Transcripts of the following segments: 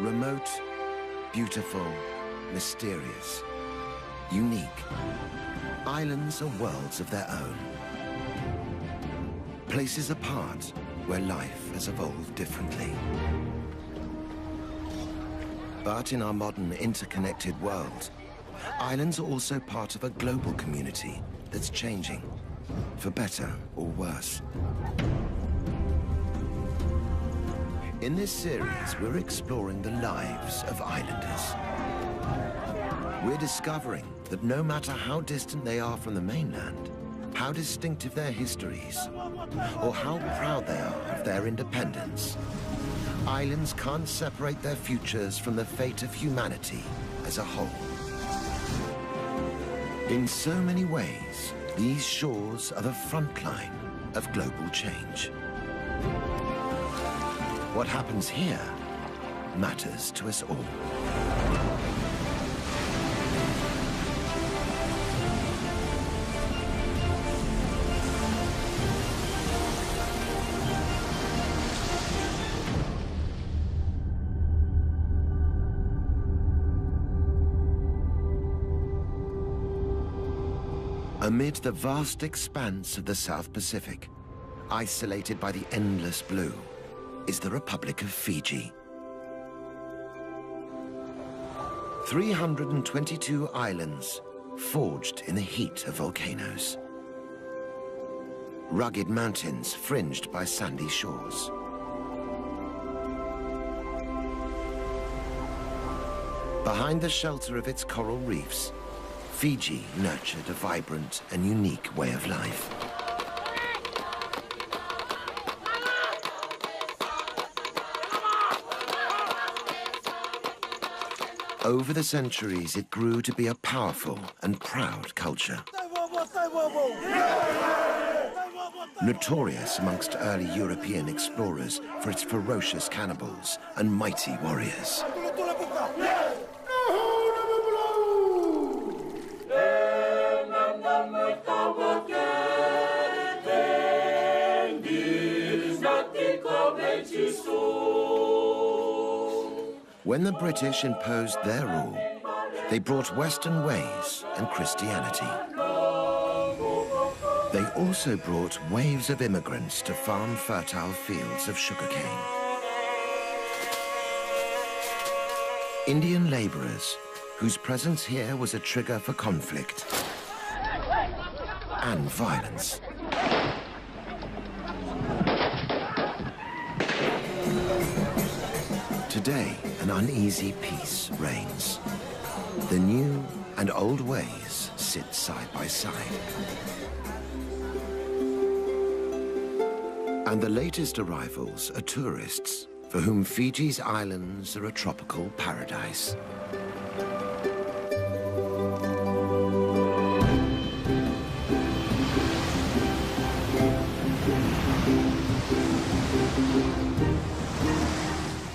Remote, beautiful, mysterious, unique. Islands are worlds of their own. Places apart where life has evolved differently. But in our modern interconnected world, islands are also part of a global community that's changing, for better or worse. In this series, we're exploring the lives of islanders. We're discovering that no matter how distant they are from the mainland, how distinctive their histories, or how proud they are of their independence, islands can't separate their futures from the fate of humanity as a whole. In so many ways, these shores are the front line of global change. What happens here matters to us all. Amid the vast expanse of the South Pacific, isolated by the endless blue, is the Republic of Fiji. 322 islands forged in the heat of volcanoes. Rugged mountains fringed by sandy shores. Behind the shelter of its coral reefs, Fiji nurtured a vibrant and unique way of life. Over the centuries, it grew to be a powerful and proud culture. Notorious amongst early European explorers for its ferocious cannibals and mighty warriors. When the British imposed their rule, they brought Western ways and Christianity. They also brought waves of immigrants to farm fertile fields of sugarcane. Indian laborers, whose presence here was a trigger for conflict and violence. Today, an uneasy peace reigns. The new and old ways sit side by side. And the latest arrivals are tourists, for whom Fiji's islands are a tropical paradise.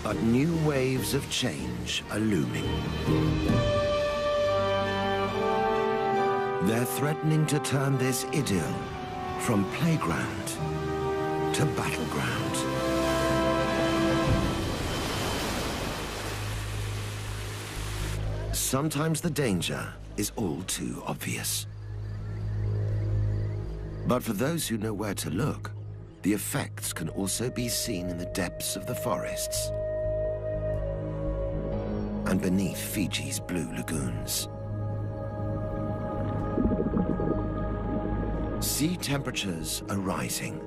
But new waves of change are looming. They're threatening to turn this idyll from playground to battleground. Sometimes the danger is all too obvious. But for those who know where to look, the effects can also be seen in the depths of the forests and beneath Fiji's blue lagoons. Sea temperatures are rising,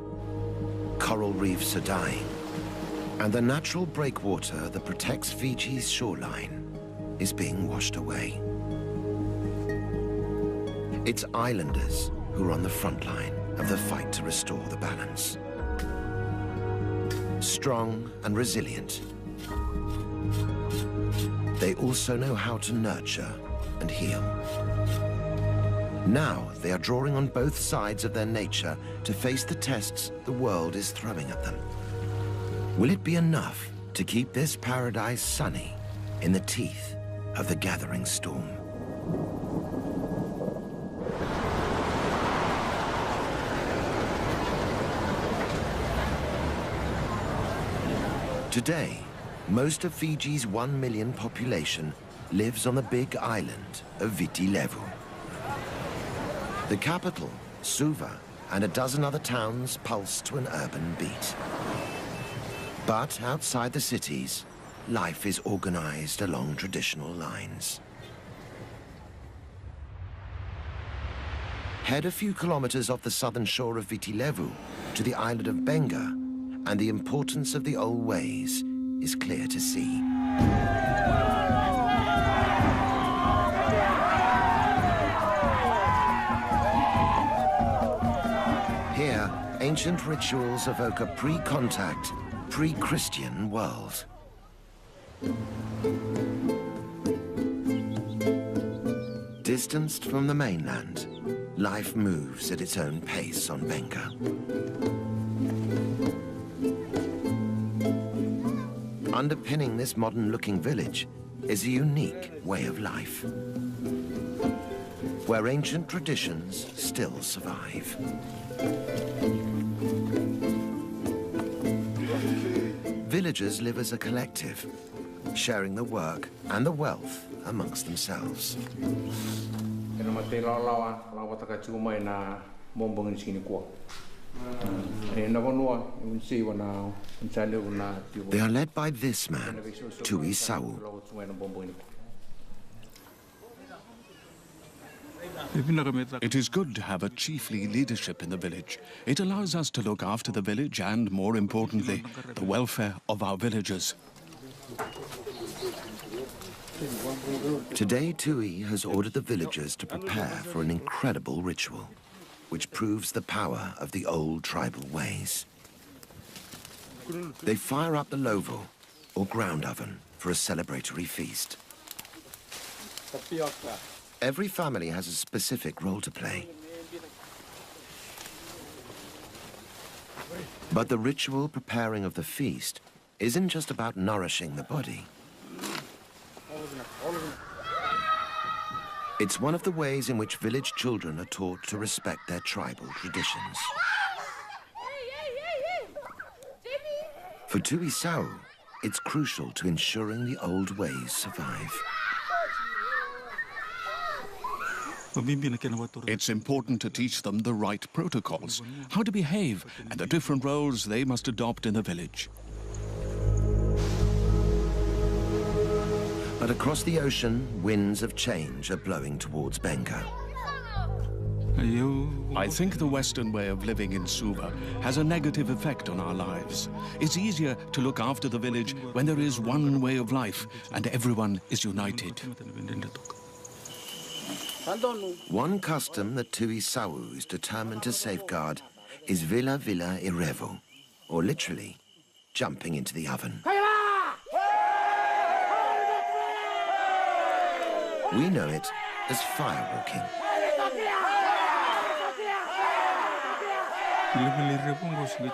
coral reefs are dying, and the natural breakwater that protects Fiji's shoreline is being washed away. It's islanders who are on the front line of the fight to restore the balance. Strong and resilient, they also know how to nurture and heal. Now they are drawing on both sides of their nature to face the tests the world is throwing at them. Will it be enough to keep this paradise sunny in the teeth of the gathering storm? Today, Most of Fiji's 1 million population lives on the big island of Viti Levu. The capital, Suva, and a dozen other towns pulse to an urban beat. But outside the cities, life is organized along traditional lines. Head a few kilometers off the southern shore of Viti Levu to the island of Benga, and the importance of the old ways is clear to see. Here, ancient rituals evoke a pre-contact, pre-Christian world. Distanced from the mainland, life moves at its own pace on Benga. Underpinning this modern-looking village is a unique way of life, where ancient traditions still survive. Villagers live as a collective, sharing the work and the wealth amongst themselves. They are led by this man, Tui Sau. It is good to have a chiefly leadership in the village. It allows us to look after the village and, more importantly, the welfare of our villagers. Today, Tui has ordered the villagers to prepare for an incredible ritual, which proves the power of the old tribal ways. They fire up the lovo, or ground oven, for a celebratory feast. Every family has a specific role to play. But the ritual preparing of the feast isn't just about nourishing the body. It's one of the ways in which village children are taught to respect their tribal traditions. For Tui Sau, it's crucial to ensuring the old ways survive. It's important to teach them the right protocols, how to behave, and the different roles they must adopt in the village. But across the ocean, winds of change are blowing towards Benga. I think the Western way of living in Suva has a negative effect on our lives. It's easier to look after the village when there is one way of life and everyone is united. One custom that Tui Sau is determined to safeguard is Vila Vila Irevo, or literally, jumping into the oven. We know it as firewalking.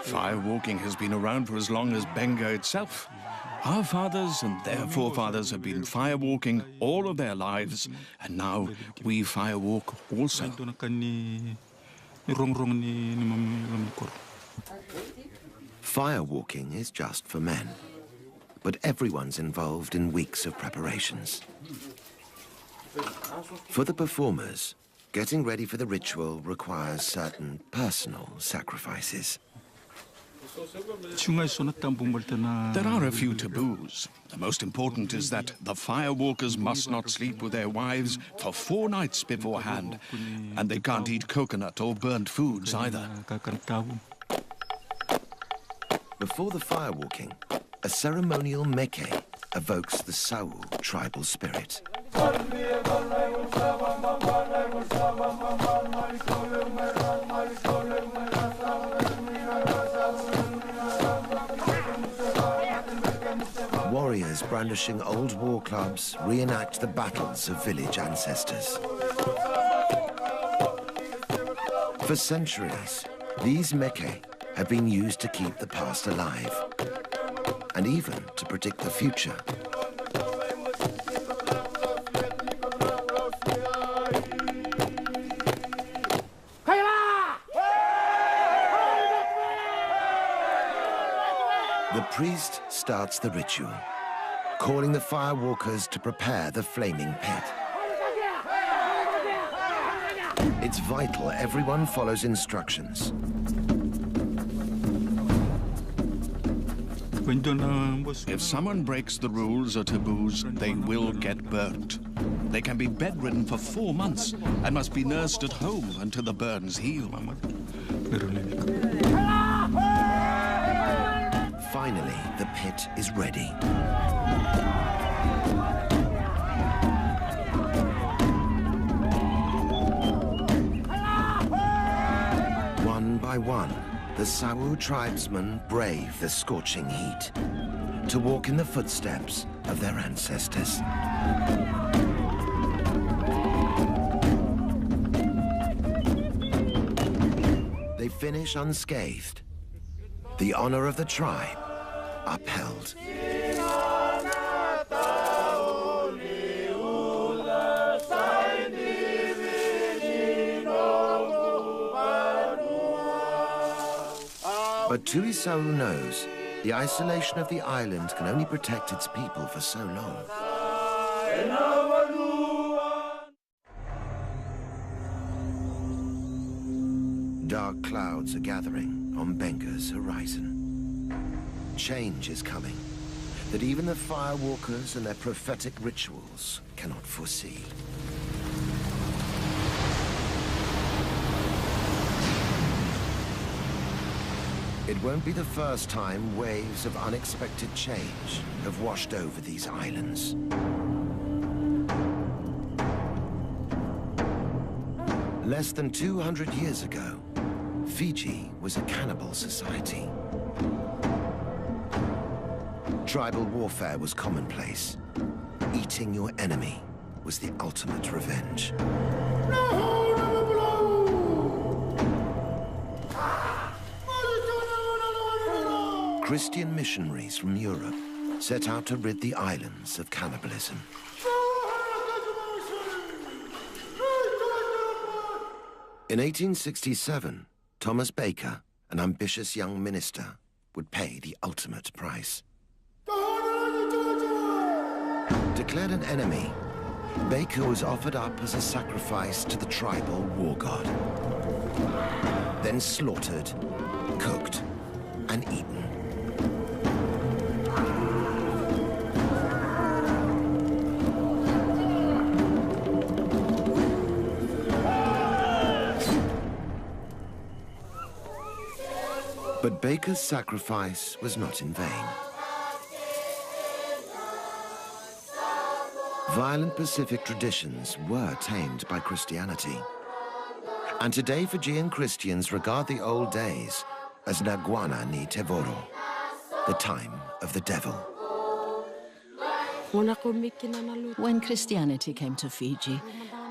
Firewalking has been around for as long as Benga itself. Our fathers and their forefathers have been firewalking all of their lives, and now we firewalk also. Firewalking is just for men, but everyone's involved in weeks of preparations. For the performers, getting ready for the ritual requires certain personal sacrifices. There are a few taboos. The most important is that the firewalkers must not sleep with their wives for 4 nights beforehand, and they can't eat coconut or burnt foods either. Before the firewalking, a ceremonial meke evokes the Sau tribal spirit. Warriors brandishing old war clubs reenact the battles of village ancestors. For centuries, these meke have been used to keep the past alive, and even to predict the future. The priest starts the ritual, calling the firewalkers to prepare the flaming pit. It's vital everyone follows instructions. If someone breaks the rules or taboos, they will get burnt. They can be bedridden for 4 months and must be nursed at home until the burns heal. Finally, the pit is ready. One by one, the Sawu tribesmen brave the scorching heat to walk in the footsteps of their ancestors. They finish unscathed, the honor of the tribe upheld. But Tuisawu knows the isolation of the island can only protect its people for so long. Dark clouds are gathering on Benga's horizon. Change is coming that even the firewalkers and their prophetic rituals cannot foresee. It won't be the first time waves of unexpected change have washed over these islands. Less than 200 years ago, Fiji was a cannibal society. Tribal warfare was commonplace. Eating your enemy was the ultimate revenge. Christian missionaries from Europe set out to rid the islands of cannibalism. In 1867, Thomas Baker, an ambitious young minister, would pay the ultimate price. Declared an enemy, Baker was offered up as a sacrifice to the tribal war god. Then slaughtered, cooked, and eaten. But Baker's sacrifice was not in vain. Violent Pacific traditions were tamed by Christianity. And today Fijian Christians regard the old days as Naguana ni Tevoro, the time of the devil. When Christianity came to Fiji,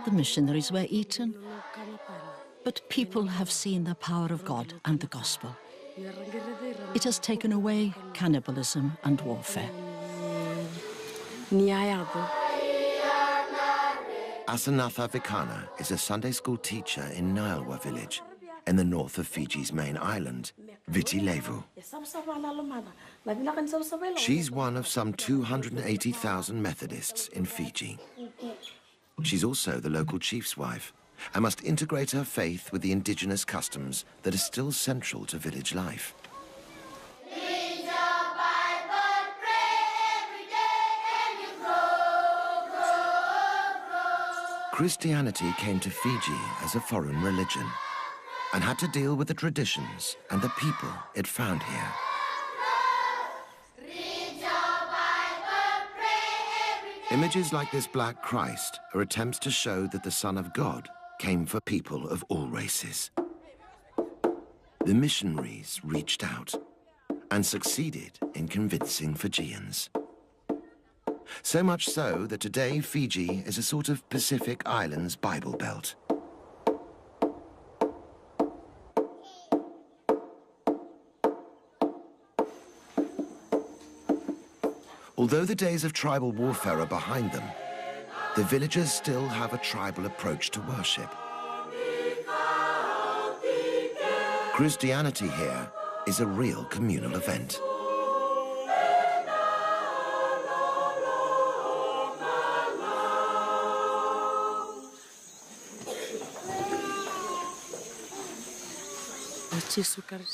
the missionaries were eaten. But people have seen the power of God and the gospel. It has taken away cannibalism and warfare. Asanatha Vikana is a Sunday school teacher in Nialwa village in the north of Fiji's main island, Viti Levu. She's one of some 280,000 Methodists in Fiji. She's also the local chief's wife and must integrate her faith with the indigenous customs that are still central to village life. Christianity came to Fiji as a foreign religion and had to deal with the traditions and the people it found here. Images like this Black Christ are attempts to show that the Son of God came for people of all races. The missionaries reached out and succeeded in convincing Fijians. So much so that today Fiji is a sort of Pacific Islands Bible Belt. Although the days of tribal warfare are behind them, the villagers still have a tribal approach to worship. Christianity here is a real communal event.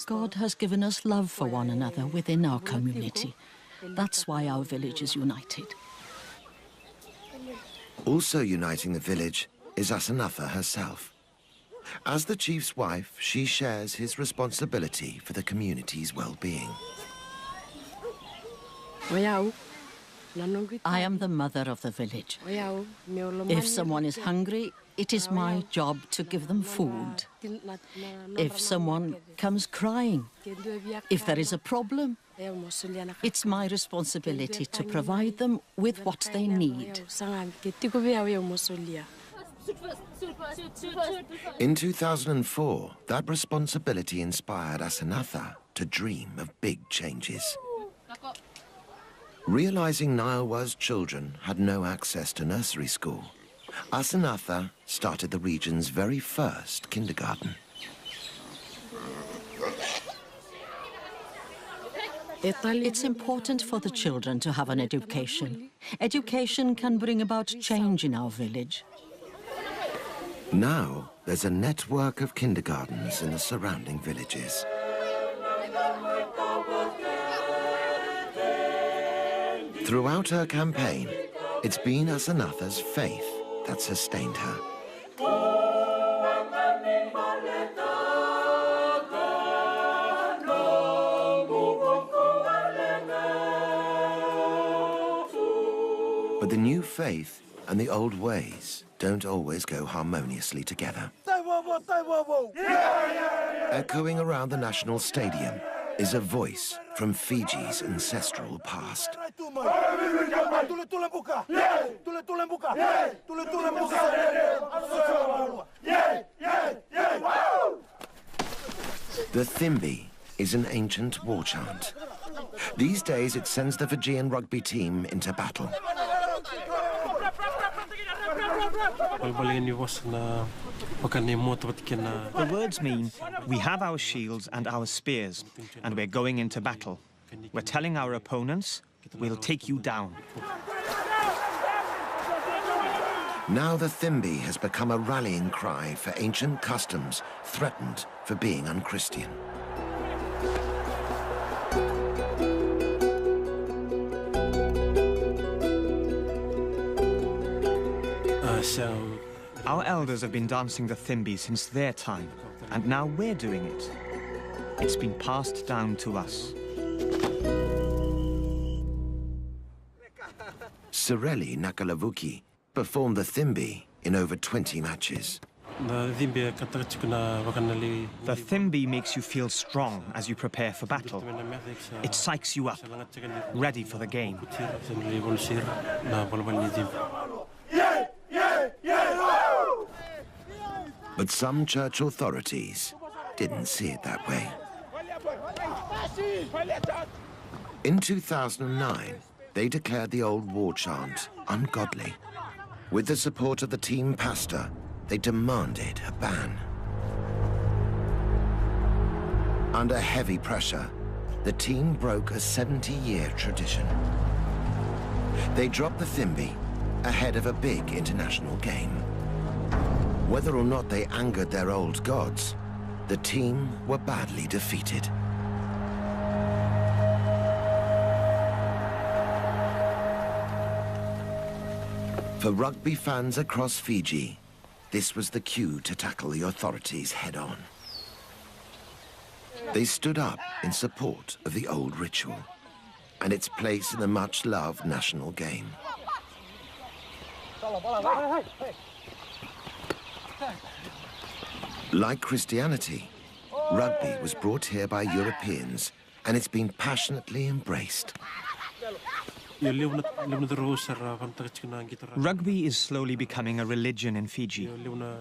God has given us love for one another within our community. That's why our village is united. Also uniting the village is Asanatha herself. As the chief's wife, she shares his responsibility for the community's well-being. I am the mother of the village. If someone is hungry, it is my job to give them food. If someone comes crying, if there is a problem, it's my responsibility to provide them with what they need. In 2004, that responsibility inspired Asanatha to dream of big changes. Realizing Nilewa's children had no access to nursery school, Asanatha started the region's very first kindergarten. It's important for the children to have an education. Education can bring about change in our village. Now, there's a network of kindergartens in the surrounding villages. Throughout her campaign, it's been Asanatha's faith that sustained her. But the new faith and the old ways don't always go harmoniously together. Echoing around the National Stadium is a voice from Fiji's ancestral past. The Thimbi is an ancient war chant. These days it sends the Fijian rugby team into battle. The words mean, we have our shields and our spears, and we're going into battle. We're telling our opponents, we'll take you down. Now the Thimbi has become a rallying cry for ancient customs threatened for being unchristian. Our elders have been dancing the Thimbi since their time, and now we're doing it. It's been passed down to us. Sireli Nakalavuki performed the Thimbi in over 20 matches. The Thimbi makes you feel strong as you prepare for battle. It psychs you up, ready for the game. But some church authorities didn't see it that way. In 2009, they declared the old war chant ungodly. With the support of the team pastor, they demanded a ban. Under heavy pressure, the team broke a 70-year tradition. They dropped the Thimbi ahead of a big international game. Whether or not they angered their old gods, the team were badly defeated. For rugby fans across Fiji, this was the cue to tackle the authorities head-on. They stood up in support of the old ritual and its place in the much-loved national game. Like Christianity, rugby was brought here by Europeans, and it's been passionately embraced. Rugby is slowly becoming a religion in Fiji.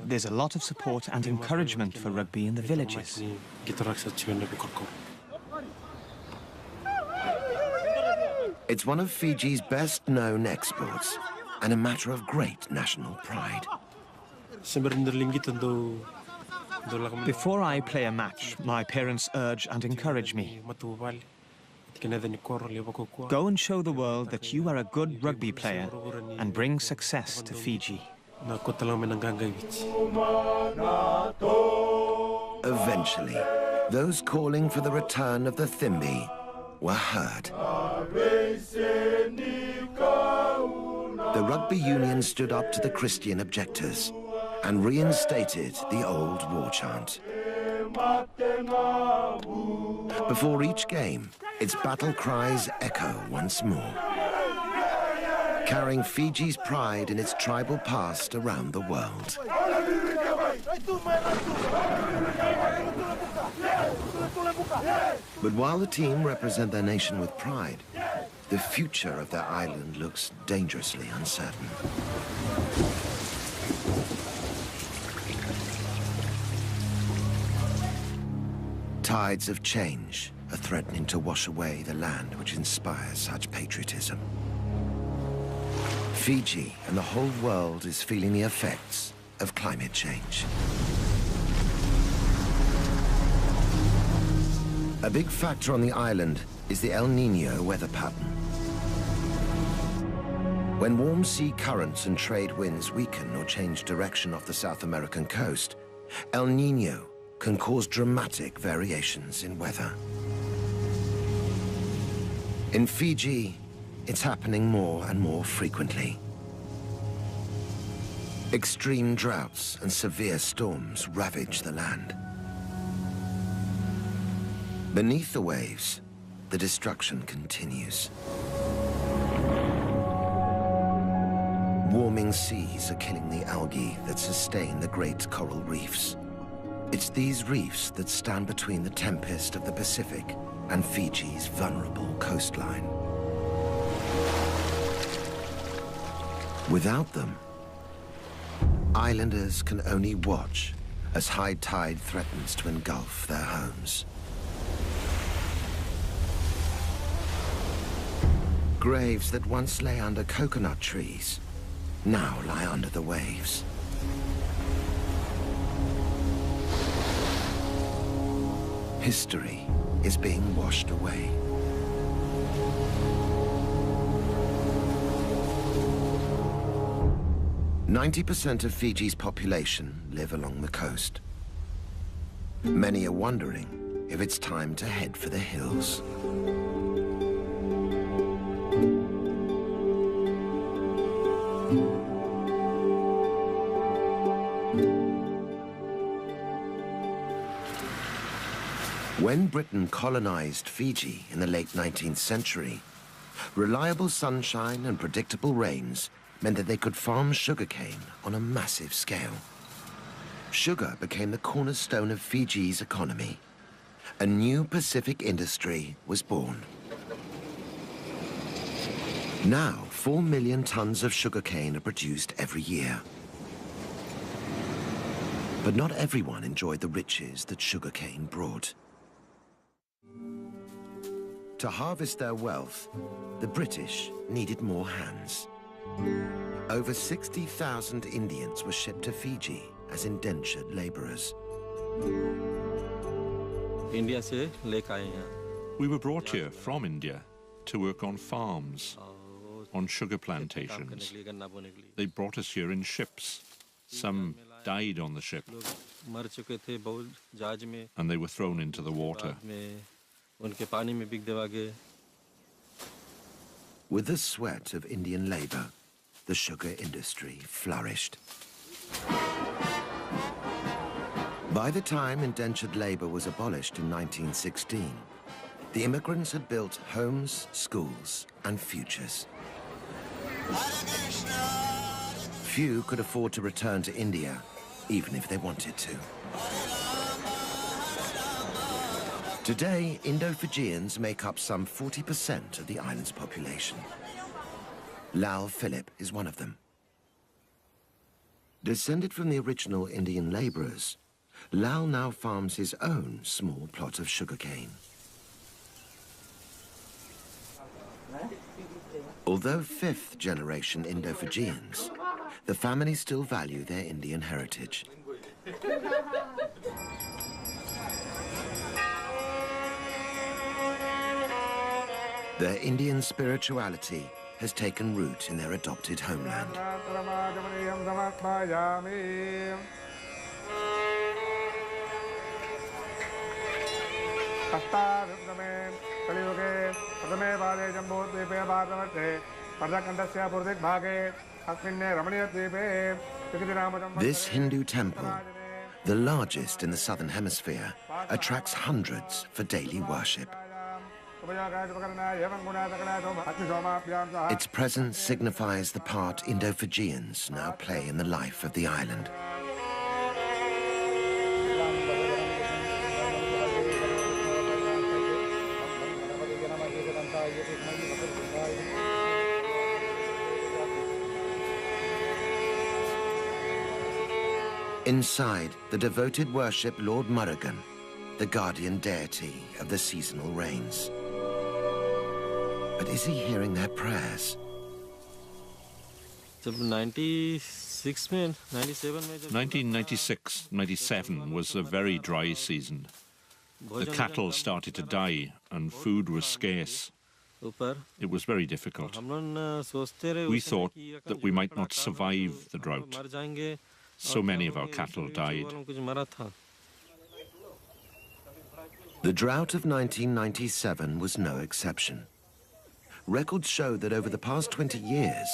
There's a lot of support and encouragement for rugby in the villages. It's one of Fiji's best-known exports, and a matter of great national pride. Before I play a match, my parents urge and encourage me. Go and show the world that you are a good rugby player and bring success to Fiji. Eventually, Those calling for the return of the Thimbi were heard. The rugby union stood up to the Christian objectors and reinstated the old war chant. Before each game, its battle cries echo once more, carrying Fiji's pride in its tribal past around the world. But while the team represent their nation with pride, the future of their island looks dangerously uncertain. Tides of change are threatening to wash away the land which inspires such patriotism. Fiji and the whole world is feeling the effects of climate change. A big factor on the island is the El Niño weather pattern. When warm sea currents and trade winds weaken or change direction off the South American coast, El Niño can cause dramatic variations in weather. In Fiji, it's happening more and more frequently. Extreme droughts and severe storms ravage the land. Beneath the waves, the destruction continues. Warming seas are killing the algae that sustain the great coral reefs. It's these reefs that stand between the tempest of the Pacific and Fiji's vulnerable coastline. Without them, islanders can only watch as high tide threatens to engulf their homes. Graves that once lay under coconut trees now lie under the waves. History is being washed away. "90% of Fiji's population live along the coast. Many are wondering if it's time to head for the hills. When Britain colonized Fiji in the late 19th century, reliable sunshine and predictable rains meant that they could farm sugarcane on a massive scale. Sugar became the cornerstone of Fiji's economy. A new Pacific industry was born. Now, 4 million tons of sugarcane are produced every year. But not everyone enjoyed the riches that sugarcane brought. To harvest their wealth, the British needed more hands. Over 60,000 Indians were shipped to Fiji as indentured laborers. We were brought here from India to work on farms, on sugar plantations. They brought us here in ships. Some died on the ship, and they were thrown into the water. With the sweat of Indian labor, the sugar industry flourished. By the time indentured labor was abolished in 1916, the immigrants had built homes, schools, and futures. Few could afford to return to India, even if they wanted to. Today, Indo-Fijians make up some 40% of the island's population. Lal Philip is one of them. Descended from the original Indian laborers, Lal now farms his own small plot of sugarcane. Although fifth-generation Indo-Fijians, the family still value their Indian heritage. Their Indian spirituality has taken root in their adopted homeland. This Hindu temple, the largest in the southern hemisphere, attracts hundreds for daily worship. Its presence signifies the part Indo-Fijians now play in the life of the island. Inside, the devoted worship Lord Murugan, the guardian deity of the seasonal rains. But is he hearing their prayers? 1996-97 was a very dry season. The cattle started to die and food was scarce. It was very difficult. We thought that we might not survive the drought. So many of our cattle died. The drought of 1997 was no exception. Records show that over the past 20 years,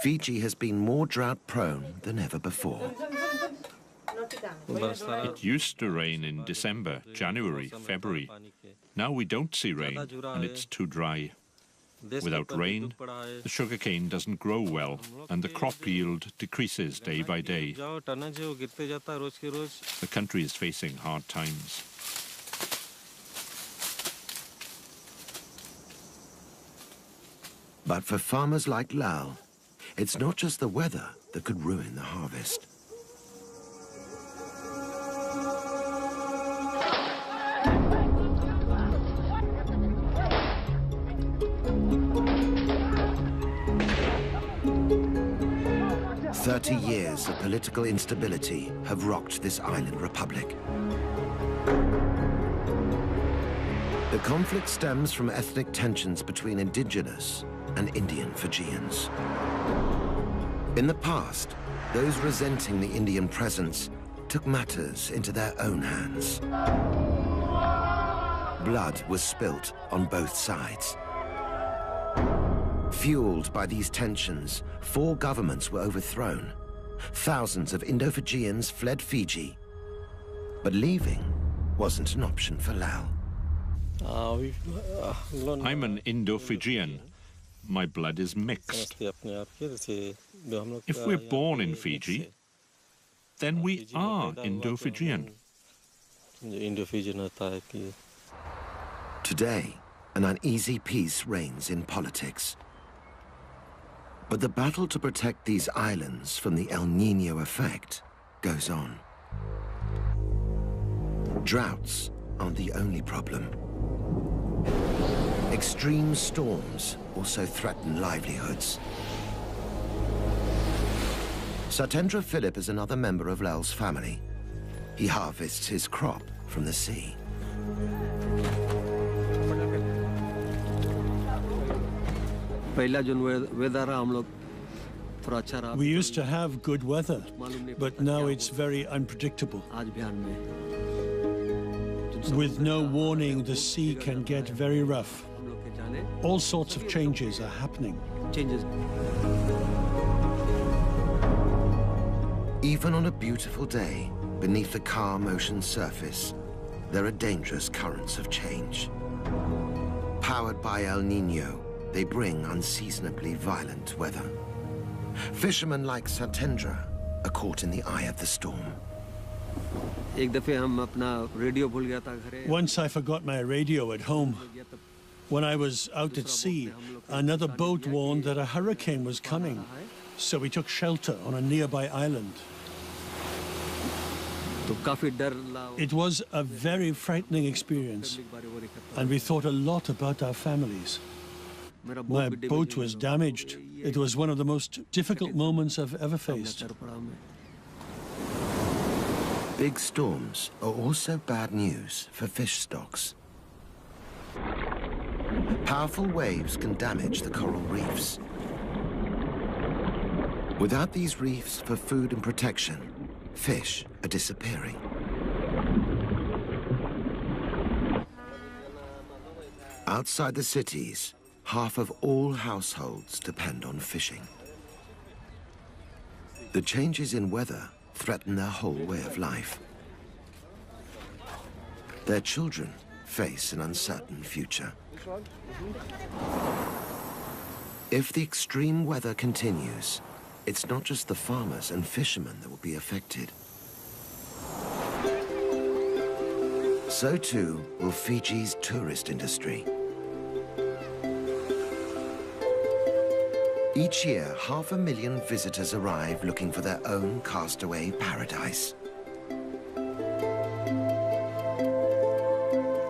Fiji has been more drought-prone than ever before. It used to rain in December, January, February. Now we don't see rain, and it's too dry. Without rain, the sugarcane doesn't grow well, and the crop yield decreases day by day. The country is facing hard times. But for farmers like Lal, it's not just the weather that could ruin the harvest. Years of political instability have rocked this island republic. The conflict stems from ethnic tensions between indigenous and Indian Fijians. In the past, those resenting the Indian presence took matters into their own hands. Blood was spilt on both sides. Fueled by these tensions, 4 governments were overthrown. Thousands of Indo-Fijians fled Fiji, but leaving wasn't an option for Lal. I'm an Indo-Fijian. My blood is mixed. If we're born in Fiji, then we are Indo-Fijian. Today, an uneasy peace reigns in politics. But the battle to protect these islands from the El Niño effect goes on. Droughts aren't the only problem. Extreme storms also threaten livelihoods. Satendra Philip is another member of Lal's family. He harvests his crop from the sea. We used to have good weather, but now it's very unpredictable. With no warning, the sea can get very rough. All sorts of changes are happening. Even on a beautiful day, beneath the calm ocean surface, there are dangerous currents of change. Powered by El Niño, they bring unseasonably violent weather. Fishermen like Satendra are caught in the eye of the storm. Once I forgot my radio at home. When I was out at sea, another boat warned that a hurricane was coming, so we took shelter on a nearby island. It was a very frightening experience, and we thought a lot about our families. My boat was damaged. It was one of the most difficult moments I've ever faced. Big storms are also bad news for fish stocks. Powerful waves can damage the coral reefs. Without these reefs for food and protection, fish are disappearing. Outside the cities, half of all households depend on fishing. The changes in weather threaten their whole way of life. Their children face an uncertain future. If the extreme weather continues, it's not just the farmers and fishermen that will be affected. So too will Fiji's tourist industry. Each year, 500,000 visitors arrive looking for their own castaway paradise.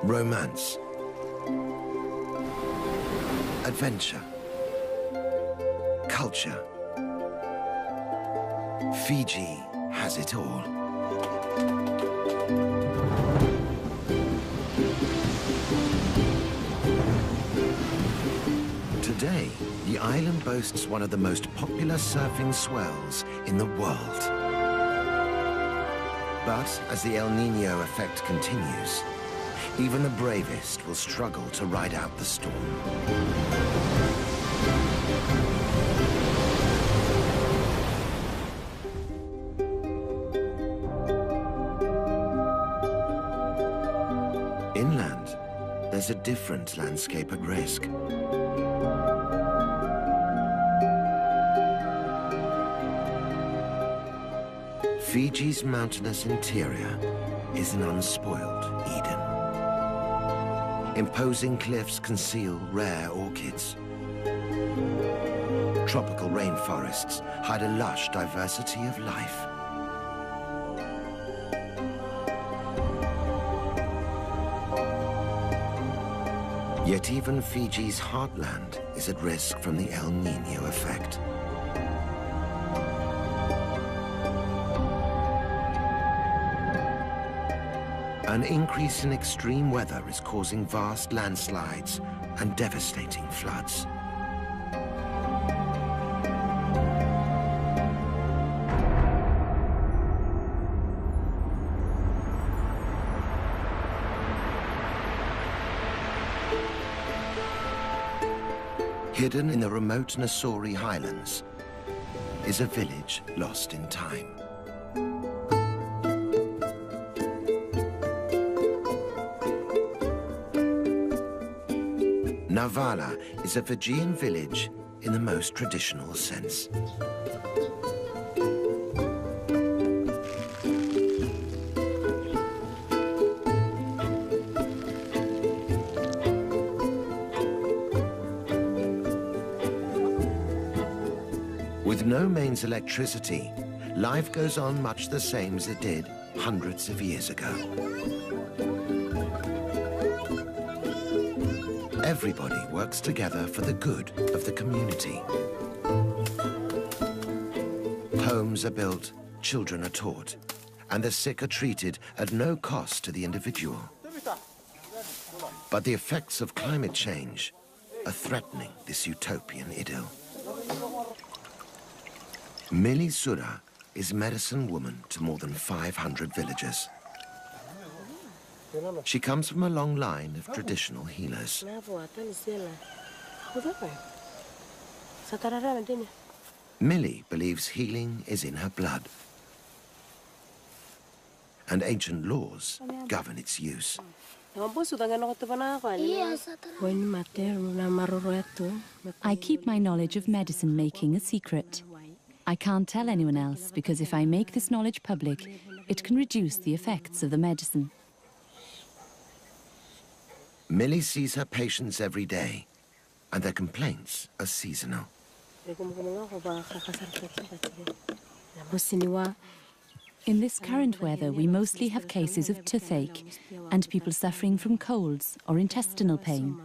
Romance, adventure, culture. Fiji has it all. Today, the island boasts one of the most popular surfing swells in the world. But as the El Niño effect continues, even the bravest will struggle to ride out the storm. Inland, there's a different landscape at risk. Fiji's mountainous interior is an unspoiled Eden. Imposing cliffs conceal rare orchids. Tropical rainforests hide a lush diversity of life. Yet even Fiji's heartland is at risk from the El Niño effect. An increase in extreme weather is causing vast landslides and devastating floods. Hidden in the remote Nassori Highlands is a village lost in time. Navala is a Fijian village in the most traditional sense. With no mains electricity, life goes on much the same as it did hundreds of years ago. Everybody works together for the good of the community. Homes are built, children are taught, and the sick are treated at no cost to the individual. But the effects of climate change are threatening this utopian idyll. Mili Sura is medicine woman to more than 500 villagers. She comes from a long line of traditional healers. Mili believes healing is in her blood, and ancient laws govern its use. I keep my knowledge of medicine making a secret. I can't tell anyone else because if I make this knowledge public, it can reduce the effects of the medicine. Mili sees her patients every day, and their complaints are seasonal. In this current weather, we mostly have cases of toothache and people suffering from colds or intestinal pain.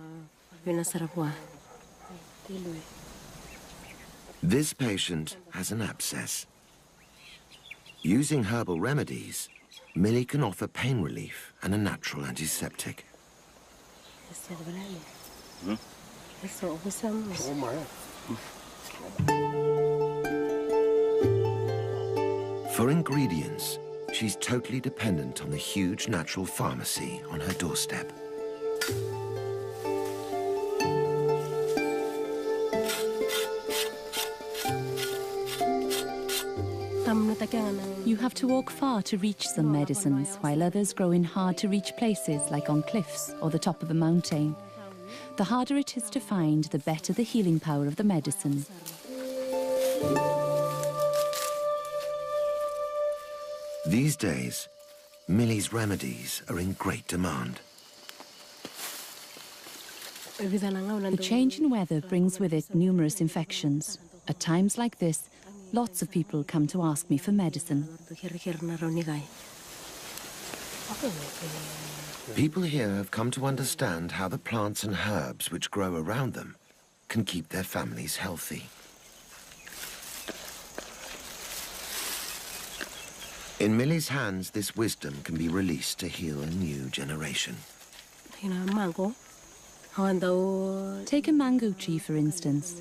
This patient has an abscess. Using herbal remedies, Mili can offer pain relief and a natural antiseptic. For ingredients, she's totally dependent on the huge natural pharmacy on her doorstep. You have to walk far to reach some medicines, while others grow in hard-to-reach places like on cliffs or the top of a mountain. The harder it is to find, the better the healing power of the medicine. These days, Millie's remedies are in great demand. The change in weather brings with it numerous infections. At times like this, lots of people come to ask me for medicine. People here have come to understand how the plants and herbs which grow around them can keep their families healthy. In Millie's hands, this wisdom can be released to heal a new generation. Take a mango tree, for instance.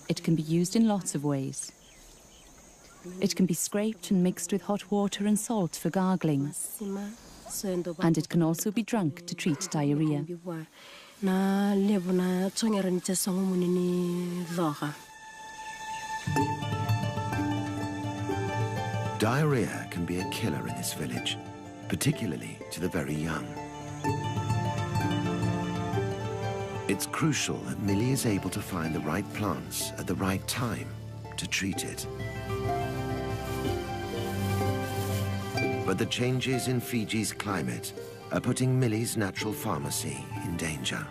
It can be used in lots of ways. It can be scraped and mixed with hot water and salt for gargling. And it can also be drunk to treat diarrhea. Diarrhea can be a killer in this village, particularly to the very young. It's crucial that Millie is able to find the right plants at the right time to treat it. But the changes in Fiji's climate are putting Millie's natural pharmacy in danger.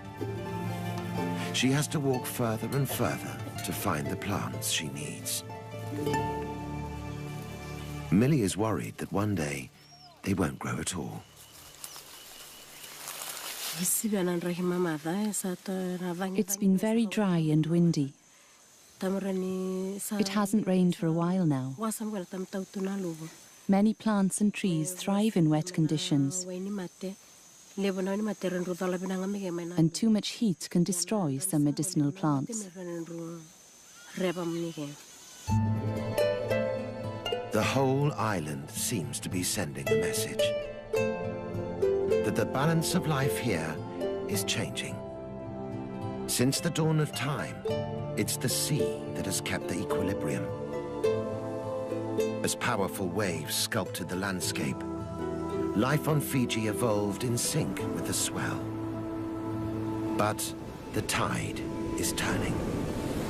She has to walk further and further to find the plants she needs. Millie is worried that one day they won't grow at all. It's been very dry and windy. It hasn't rained for a while now. Many plants and trees thrive in wet conditions, and too much heat can destroy some medicinal plants. The whole island seems to be sending a message that the balance of life here is changing. Since the dawn of time, it's the sea that has kept the equilibrium. As powerful waves sculpted the landscape, life on Fiji evolved in sync with the swell. But the tide is turning.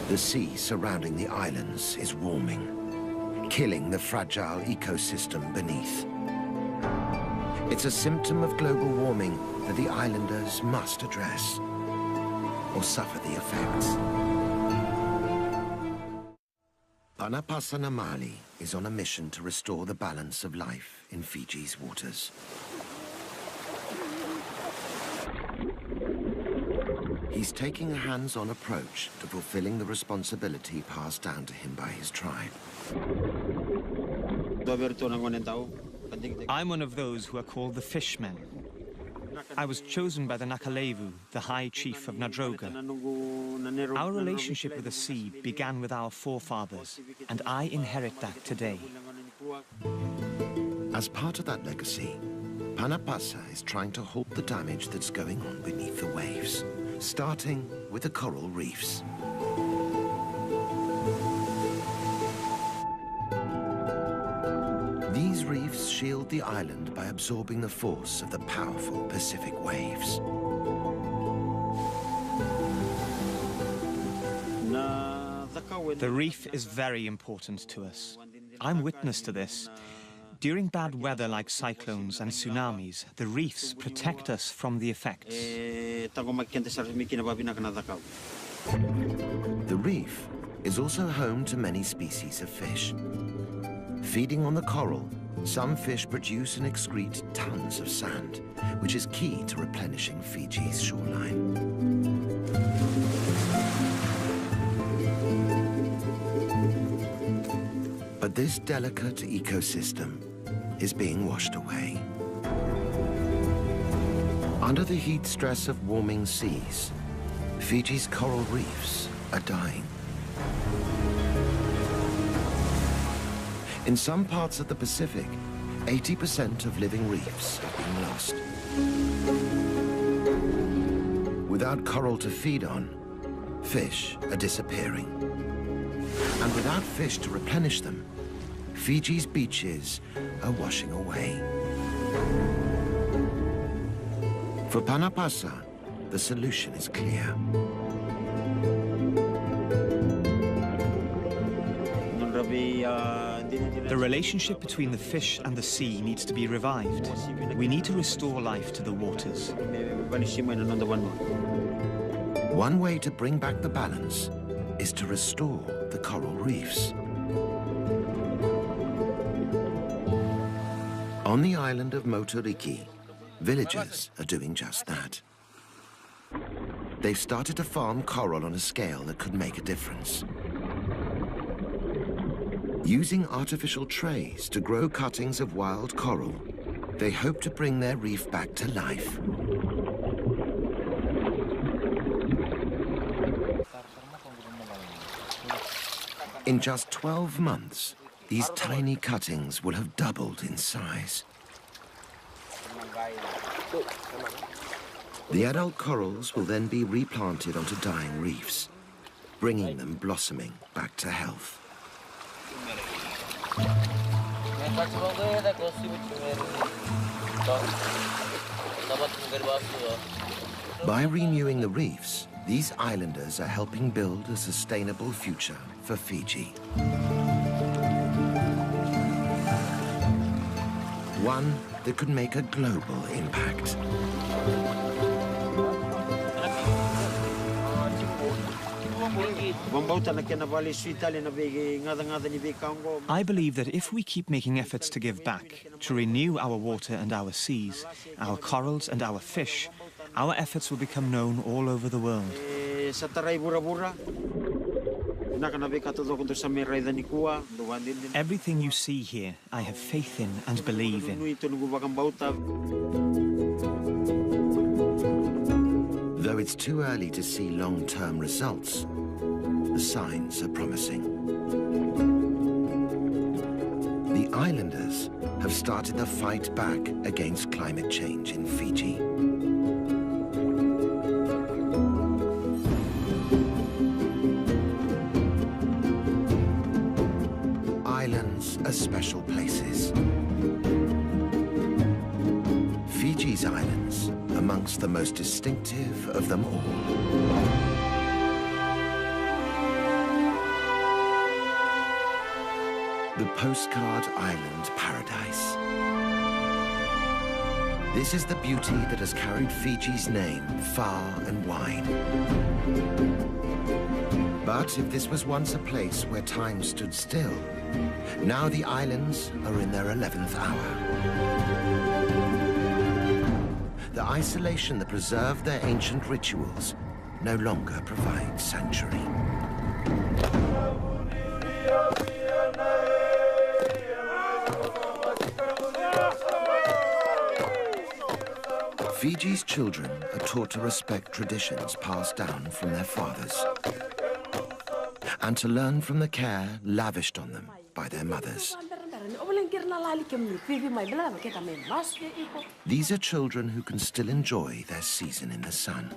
The sea surrounding the islands is warming, killing the fragile ecosystem beneath. It's a symptom of global warming that the islanders must address, or suffer the effects. Anapasa Namali is on a mission to restore the balance of life in Fiji's waters. He's taking a hands-on approach to fulfilling the responsibility passed down to him by his tribe. I'm one of those who are called the Fishmen. I was chosen by the Nakalevu, the High Chief of Nadroga. Our relationship with the sea began with our forefathers, and I inherit that today. As part of that legacy, Panapasa is trying to halt the damage that's going on beneath the waves, starting with the coral reefs. These reefs shield the island by absorbing the force of the powerful Pacific waves. The reef is very important to us. I'm witness to this. During bad weather like cyclones and tsunamis, the reefs protect us from the effects. The reef is also home to many species of fish. Feeding on the coral, some fish produce and excrete tons of sand, which is key to replenishing Fiji's shoreline. But this delicate ecosystem is being washed away. Under the heat stress of warming seas, Fiji's coral reefs are dying. In some parts of the Pacific, 80% of living reefs have been lost. Without coral to feed on, fish are disappearing. And without fish to replenish them, Fiji's beaches are washing away. For Panapasa, the solution is clear. The relationship between the fish and the sea needs to be revived. We need to restore life to the waters. One way to bring back the balance is to restore the coral reefs. On the island of Moturiki, villagers are doing just that. They've started to farm coral on a scale that could make a difference. Using artificial trays to grow cuttings of wild coral, they hope to bring their reef back to life. In just 12 months, these tiny cuttings will have doubled in size. The adult corals will then be replanted onto dying reefs, bringing them blossoming back to health. By renewing the reefs, these islanders are helping build a sustainable future for Fiji. One that could make a global impact. I believe that if we keep making efforts to give back, to renew our water and our seas, our corals and our fish, our efforts will become known all over the world. Everything you see here, I have faith in and believe in. Though it's too early to see long-term results, the signs are promising. The islanders have started the fight back against climate change in Fiji. Islands are special places. Fiji's islands amongst the most distinctive of them all. The postcard island paradise. This is the beauty that has carried Fiji's name far and wide. But if this was once a place where time stood still, now the islands are in their 11th hour. The isolation that preserved their ancient rituals no longer provides sanctuary. Fiji's children are taught to respect traditions passed down from their fathers and to learn from the care lavished on them by their mothers. These are children who can still enjoy their season in the sun.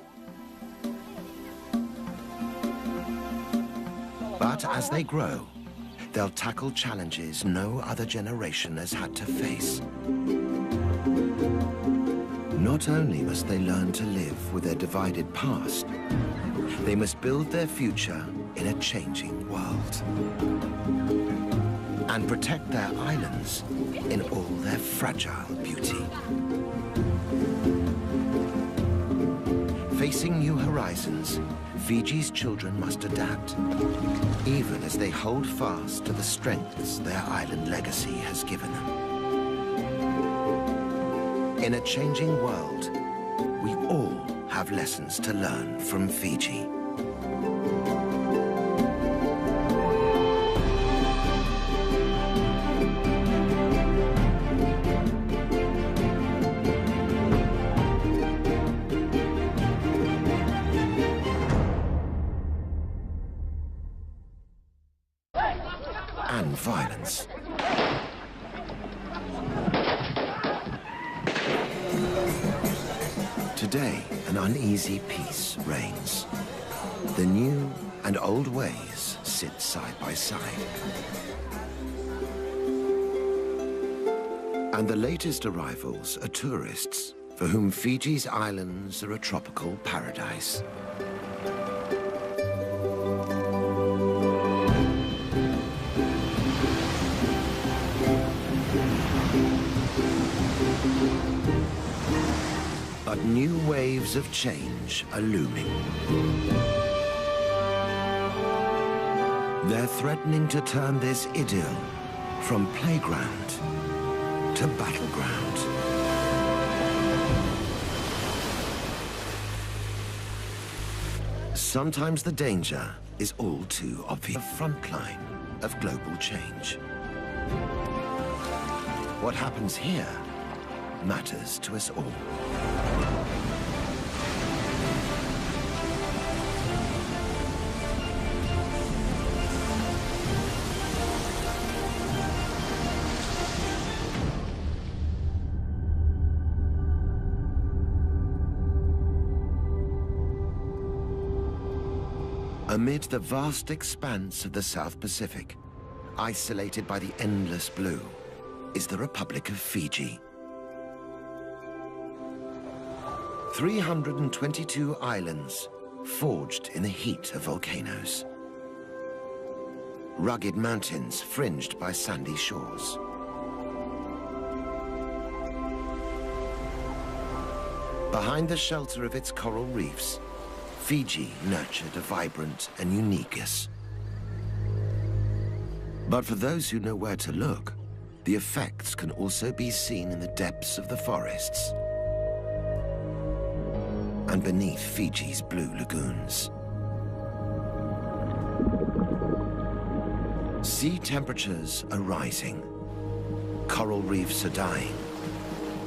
But as they grow, they'll tackle challenges no other generation has had to face. Not only must they learn to live with their divided past, they must build their future in a changing world and protect their islands in all their fragile beauty. Facing new horizons, Fiji's children must adapt, even as they hold fast to the strengths their island legacy has given them. In a changing world, we all have lessons to learn from Fiji. And violence. Today, an uneasy peace reigns. The new and old ways sit side by side. And the latest arrivals are tourists, for whom Fiji's islands are a tropical paradise. But new waves of change are looming. They're threatening to turn this idyll from playground to battleground. Sometimes the danger is all too obvious. The front line of global change. What happens here matters to us all. Amid the vast expanse of the South Pacific, isolated by the endless blue, is the Republic of Fiji. 322 islands forged in the heat of volcanoes. Rugged mountains fringed by sandy shores. Behind the shelter of its coral reefs, Fiji nurtured a vibrant and uniqueness. But for those who know where to look, the effects can also be seen in the depths of the forests and beneath Fiji's blue lagoons. Sea temperatures are rising, coral reefs are dying,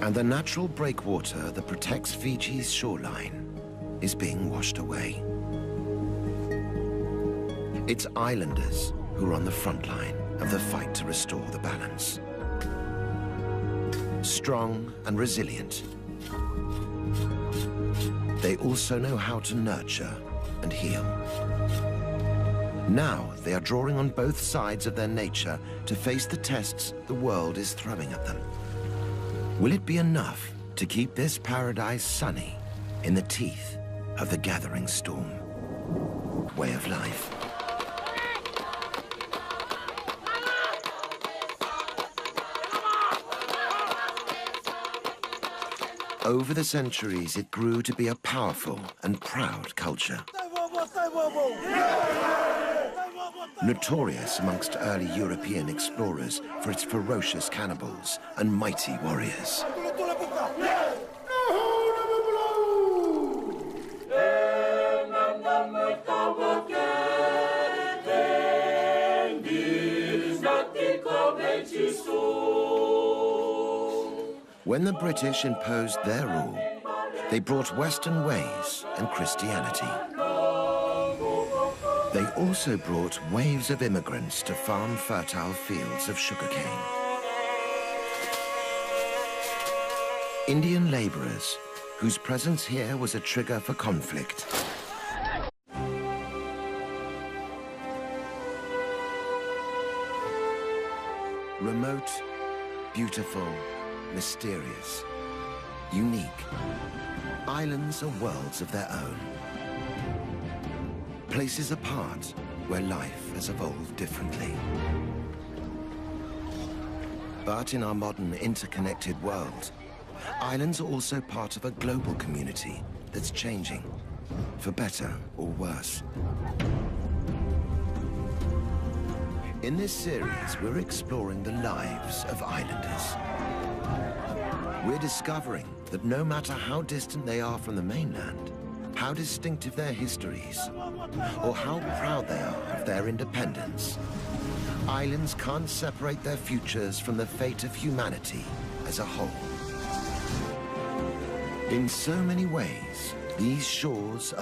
and the natural breakwater that protects Fiji's shoreline is being washed away. It's islanders who are on the front line of the fight to restore the balance. Strong and resilient, they also know how to nurture and heal. Now they are drawing on both sides of their nature to face the tests the world is throwing at them. Will it be enough to keep this paradise sunny in the teeth of the gathering storm? Way of life. Over the centuries, it grew to be a powerful and proud culture. Notorious amongst early European explorers for its ferocious cannibals and mighty warriors. When the British imposed their rule, they brought Western ways and Christianity. They also brought waves of immigrants to farm fertile fields of sugarcane. Indian laborers, whose presence here was a trigger for conflict. Remote, beautiful, mysterious, unique. Islands are worlds of their own. Places apart where life has evolved differently. But in our modern interconnected world, islands are also part of a global community that's changing, for better or worse. In this series, we're exploring the lives of islanders. We're discovering that no matter how distant they are from the mainland, how distinctive their histories, or how proud they are of their independence, islands can't separate their futures from the fate of humanity as a whole. In so many ways, these shores are